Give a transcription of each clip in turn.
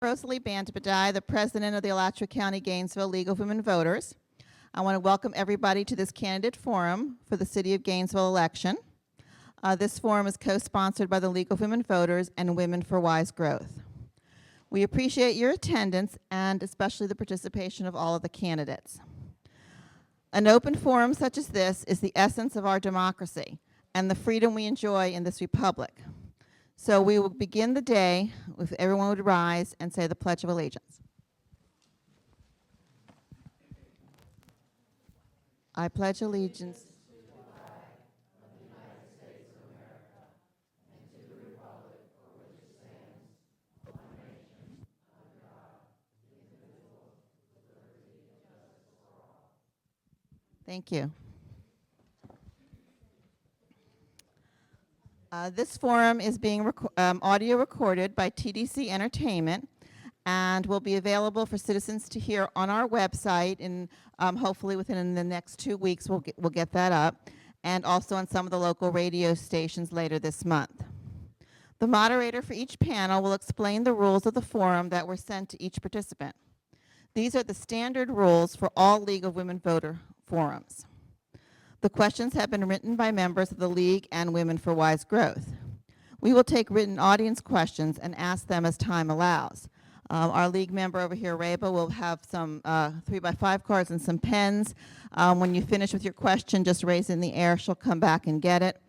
Rosalie Bandabadai, the president of the Alachua County Gainesville League of Women Voters. I want to welcome everybody to this candidate forum for the City of Gainesville election. This forum is co-sponsored by the League of Women Voters and Women for Wise Growth. We appreciate your attendance and especially the participation of all of the candidates. An open forum such as this is the essence of our democracy and the freedom we enjoy in this republic. So we will begin the day if everyone would rise and say the Pledge of Allegiance. I pledge allegiance Thank you. This forum is being audio recorded by TDC Entertainment and will be available for citizens to hear on our website, and hopefully within the next 2 weeks we'll get that up, and also on some of the local radio stations later this month. The moderator for each panel will explain the rules of the forum that were sent to each participant. These are the standard rules for all League of Women Voter forums. The questions have been written by members of the League and Women for Wise Growth. We will take written audience questions and ask them as time allows. Our League member over here, Reba, will have some 3x5 cards and some pens. When you finish with your question, just raise it in the air. She'll come back and get it.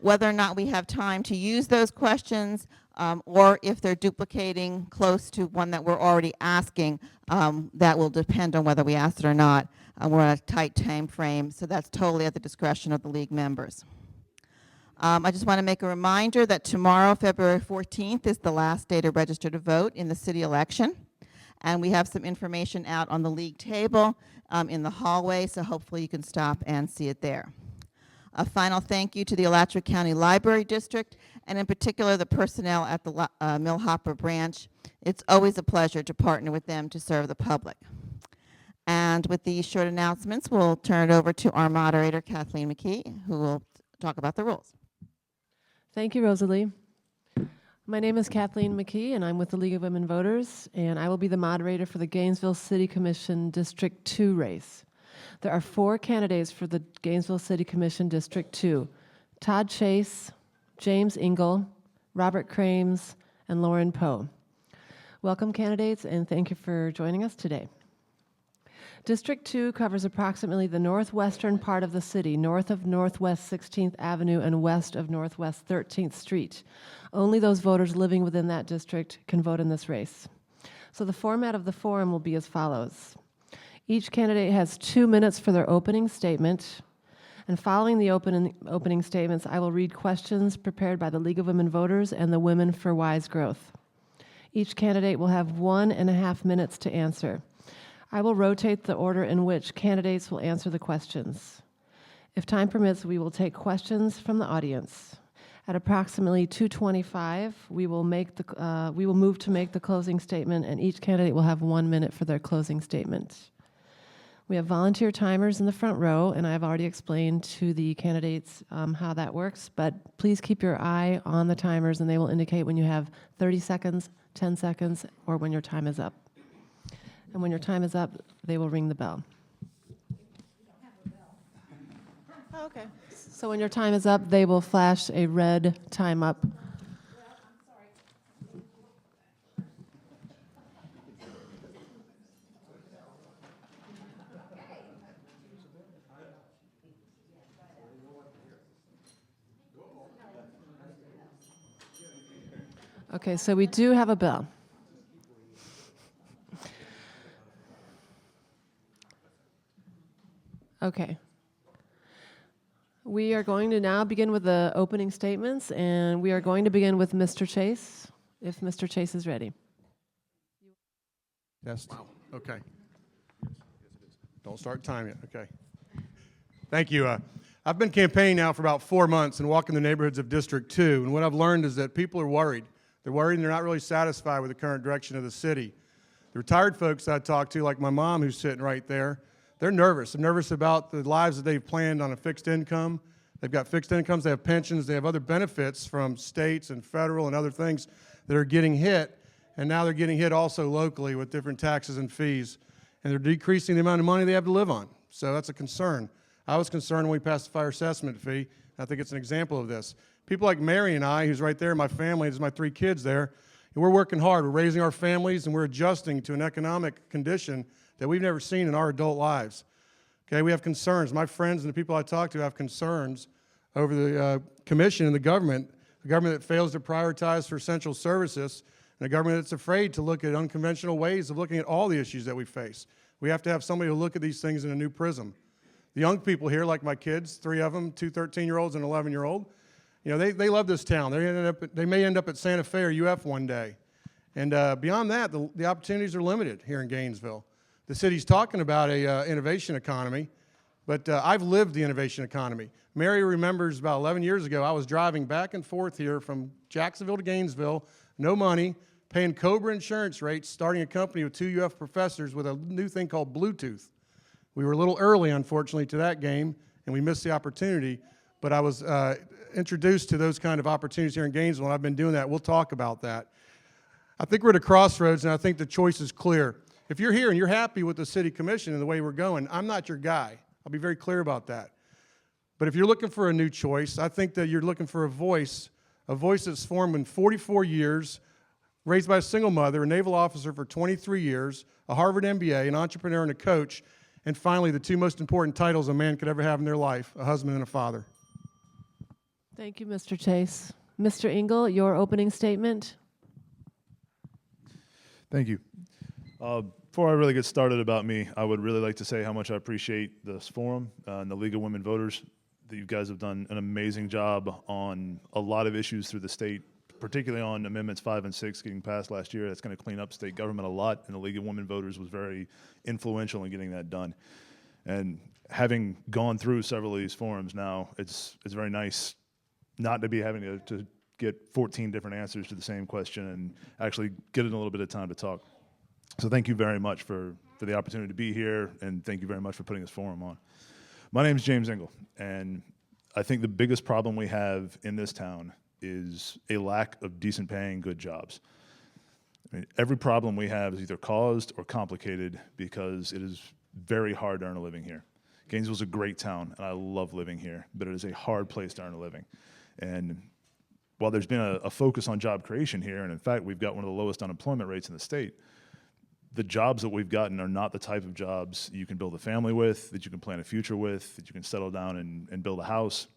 Whether or not we have time to use those questions or if they're duplicating close to one that we're already asking, that will depend on whether we asked it or not. We're on a tight time frame, so that's totally at the discretion of the League members. I just want to make a reminder that tomorrow, February 14th, is the last day to register to vote in the city election. And we have some information out on the League table in the hallway, so hopefully you can stop and see it there. A final thank you to the Alachua County Library District, and in particular the personnel at the Millhopper branch. It's always a pleasure to partner with them to serve the public. And with these short announcements, we'll turn it over to our moderator, Kathleen McKee, who will talk about the rules. Thank you, Rosalie. My name is Kathleen McKee, and I'm with the League of Women Voters, and I will be the moderator for the Gainesville City Commission District 2 race. There are 4 candidates for the Gainesville City Commission District 2, Todd Chase, James Ingle, Robert Krames, and Lauren Poe. Welcome, candidates, and thank you for joining us today. District 2 covers approximately the northwestern part of the city, north of Northwest 16th Avenue and west of Northwest 13th Street. Only those voters living within that district can vote in this race. So the format of the forum will be as follows. Each candidate has 2 minutes for their opening statement, and following the opening statements, I will read questions prepared by the League of Women Voters and the Women for Wise Growth. Each candidate will have 1.5 minutes to answer. I will rotate the order in which candidates will answer the questions. If time permits, we will take questions from the audience. At approximately 2:25, we will move to make the closing statement, and each candidate will have 1 minute for their closing statement. We have volunteer timers in the front row, and I've already explained to the candidates how that works, but please keep your eye on the timers, and they will indicate when you have 30 seconds, 10 seconds, or when your time is up. And when your time is up, they will ring the bell. Oh, okay. So when your time is up, they will flash a red time up. Okay, so we do have a bell. Okay. We are going to now begin with the opening statements, and we are going to begin with Mr. Chase, if Mr. Chase is ready. Test. Wow. Okay. Don't start time yet. Okay. Thank you. I've been campaigning now for about 4 months and walking the neighborhoods of District 2, and what I've learned is that people are worried. They're worried and they're not really satisfied with the current direction of the city. The retired folks I talk to, like my mom who's sitting right there, they're nervous. They're nervous about the lives that they've planned on a fixed income. They've got fixed incomes, they have pensions, they have other benefits from states and federal and other things that are getting hit. and now they're getting hit also locally with different taxes and fees, and they're decreasing the amount of money they have to live on. So that's a concern. I was concerned when we passed the fire assessment fee. I think it's an example of this. People like Mary and I, who's right there, my family, there's my 3 kids there, and we're working hard. We're raising our families, and we're adjusting to an economic condition that we've never seen in our adult lives. Okay, we have concerns. My friends and the people I talk to have concerns over the commission and the government that fails to prioritize for essential services, and a government that's afraid to look at unconventional ways of looking at all the issues that we face. We have to have somebody who look at these things in a new prism. The young people here, like my kids, 3 of them, 2 13-year-olds and an 11-year-old, you know, they love this town. They may end up at Santa Fe or UF one day. And beyond that, the opportunities are limited here in Gainesville. The city's talking about a innovation economy, but I've lived the innovation economy. Mary remembers about 11 years ago, I was driving back and forth here from Jacksonville to Gainesville, no money, paying COBRA insurance rates, starting a company with 2 UF professors with a new thing called Bluetooth. We were a little early, unfortunately, to that game, and we missed the opportunity, but I was introduced to those kind of opportunities here in Gainesville, and I've been doing that. We'll talk about that. I think we're at a crossroads, and I think the choice is clear. If you're here and you're happy with the city commission and the way we're going, I'm not your guy. I'll be very clear about that. But if you're looking for a new choice, I think that you're looking for a voice that's formed in 44 years, raised by a single mother, a naval officer for 23 years, a Harvard MBA, an entrepreneur and a coach, and finally the 2 most important titles a man could ever have in their life, a husband and a father. Thank you, Mr. Chase. Mr. Ingle, your opening statement. Thank you. Before I really get started about me, I would really like to say how much I appreciate this forum and the League of Women Voters. That you guys have done an amazing job on a lot of issues through the state, particularly on Amendments 5 and 6 getting passed last year. That's going to clean up state government a lot, and the League of Women Voters was very influential in getting that done. And having gone through several of these forums now, it's very nice not to be having to get 14 different answers to the same question and actually get in a little bit of time to talk. So thank you very much for the opportunity to be here, and thank you very much for putting this forum on. My name is James Ingle, and I think the biggest problem we have in this town is a lack of decent paying, good jobs. I mean, every problem we have is either caused or complicated because it is very hard to earn a living here. Gainesville's a great town, and I love living here, but it is a hard place to earn a living. And while there's been a focus on job creation here, and in fact, we've got one of the lowest unemployment rates in the state, the jobs that we've gotten are not the type of jobs you can build a family with, that you can plan a future with, that you can settle down and build a house.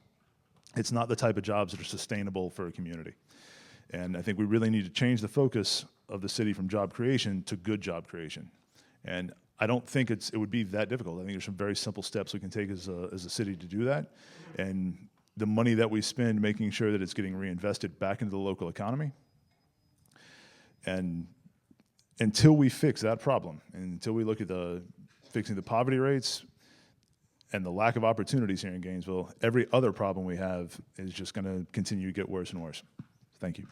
It's not the type of jobs that are sustainable for a community. And I think we really need to change the focus of the city from job creation to good job creation. And I don't think it would be that difficult. I think there's some very simple steps we can take as a city to do that. And the money that we spend making sure that it's getting reinvested back into the local economy. And until we fix that problem, and until we look at fixing the poverty rates and the lack of opportunities here in Gainesville, every other problem we have is just going to continue to get worse and worse. Thank you.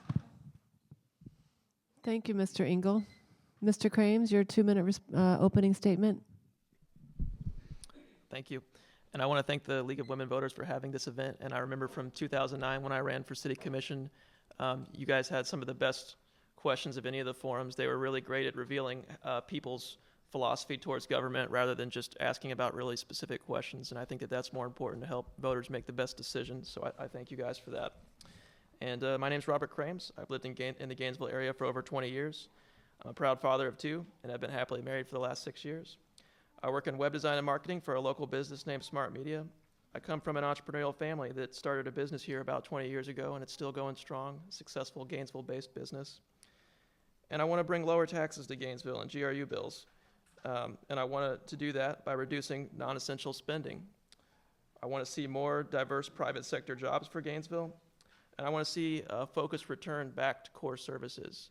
Thank you, Mr. Ingle. Mr. Krames, your 2-minute opening statement. Thank you. And I want to thank the League of Women Voters for having this event. And I remember from 2009 when I ran for City Commission, you guys had some of the best questions of any of the forums. They were really great at revealing people's philosophy towards government rather than just asking about really specific questions. And I think that that's more important to help voters make the best decisions. So I thank you guys for that. And my name's Robert Krames. I've lived in the Gainesville area for over 20 years. I'm a proud father of 2, and I've been happily married for the last 6 years. I work in web design and marketing for a local business named Smart Media. I come from an entrepreneurial family that started a business here about 20 years ago, and it's still going strong, successful Gainesville-based business. And I want to bring lower taxes to Gainesville and GRU bills. And I want to do that by reducing non-essential spending. I want to see more diverse private sector jobs for Gainesville. And I want to see a focused return back to core services.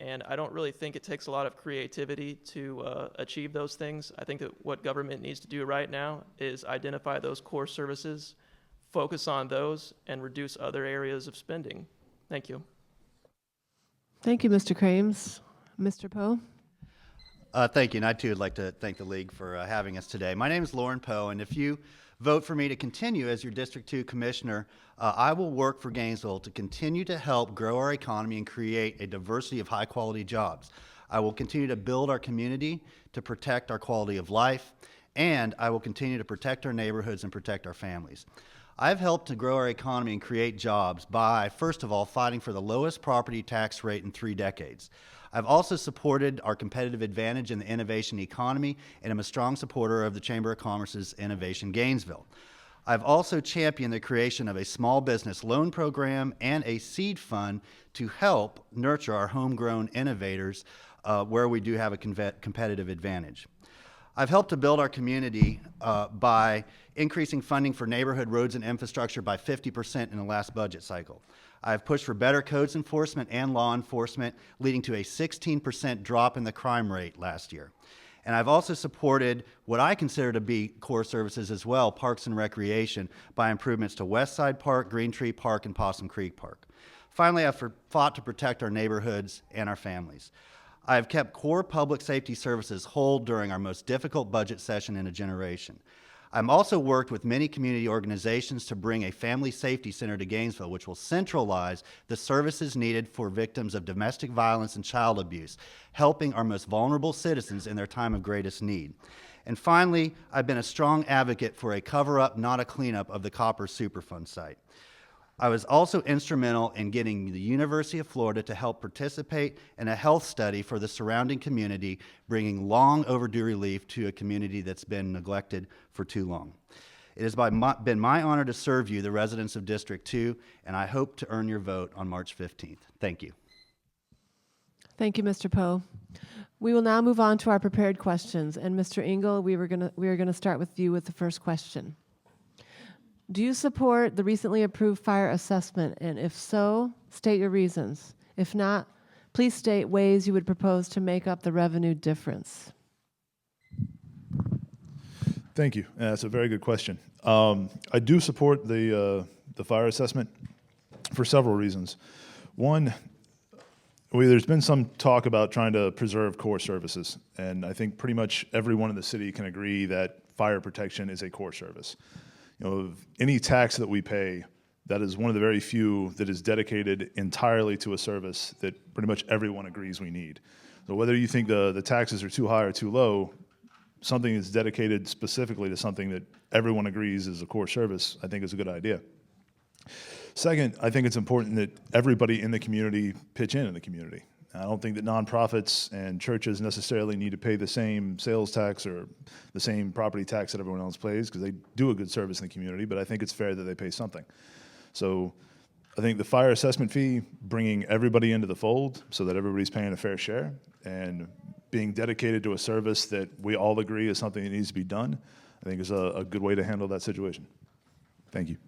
And I don't really think it takes a lot of creativity to achieve those things. I think that what government needs to do right now is identify those core services, focus on those, and reduce other areas of spending. Thank you. Thank you, Mr. Krames. Mr. Poe? Thank you, and I too would like to thank the League for having us today. My name is Lauren Poe, and if you vote for me to continue as your District 2 Commissioner, I will work for Gainesville to continue to help grow our economy and create a diversity of high-quality jobs. I will continue to build our community to protect our quality of life, and I will continue to protect our neighborhoods and protect our families. I've helped to grow our economy and create jobs by, first of all, fighting for the lowest property tax rate in 3 decades. I've also supported our competitive advantage in the innovation economy, and am a strong supporter of the Chamber of Commerce's Innovation Gainesville. I've also championed the creation of a small business loan program and a seed fund to help nurture our homegrown innovators where we do have a competitive advantage. I've helped to build our community by increasing funding for neighborhood roads and infrastructure by 50% in the last budget cycle. I've pushed for better codes enforcement and law enforcement, leading to a 16% drop in the crime rate last year. And I've also supported what I consider to be core services as well, parks and recreation, by improvements to West Side Park, Green Tree Park, and Possum Creek Park. Finally, I've fought to protect our neighborhoods and our families. I have kept core public safety services whole during our most difficult budget session in a generation. I've also worked with many community organizations to bring a family safety center to Gainesville, which will centralize the services needed for victims of domestic violence and child abuse, helping our most vulnerable citizens in their time of greatest need. And finally, I've been a strong advocate for a cover-up, not a cleanup of the Copper Superfund site. I was also instrumental in getting the University of Florida to help participate in a health study for the surrounding community, bringing long overdue relief to a community that's been neglected for too long. It has been my honor to serve you, the residents of District 2, and I hope to earn your vote on March 15th. Thank you. Thank you, Mr. Poe. We will now move on to our prepared questions. And Mr. Ingle, we are going to start with you with the first question. Do you support the recently approved fire assessment? And if so, state your reasons. If not, please state ways you would propose to make up the revenue difference. Thank you. That's a very good question. I do support the fire assessment for several reasons. One, there's been some talk about trying to preserve core services, and I think pretty much everyone in the city can agree that fire protection is a core service. You know, of any tax that we pay, that is one of the very few that is dedicated entirely to a service that pretty much everyone agrees we need. So whether you think the taxes are too high or too low, something that's dedicated specifically to something that everyone agrees is a core service, I think is a good idea. Second, I think it's important that everybody in the community pitch in the community. I don't think that nonprofits and churches necessarily need to pay the same sales tax or the same property tax that everyone else pays, because they do a good service in the community, but I think it's fair that they pay something. So I think the fire assessment fee, bringing everybody into the fold so that everybody's paying a fair share and being dedicated to a service that we all agree is something that needs to be done, I think is a good way to handle that situation. Thank you.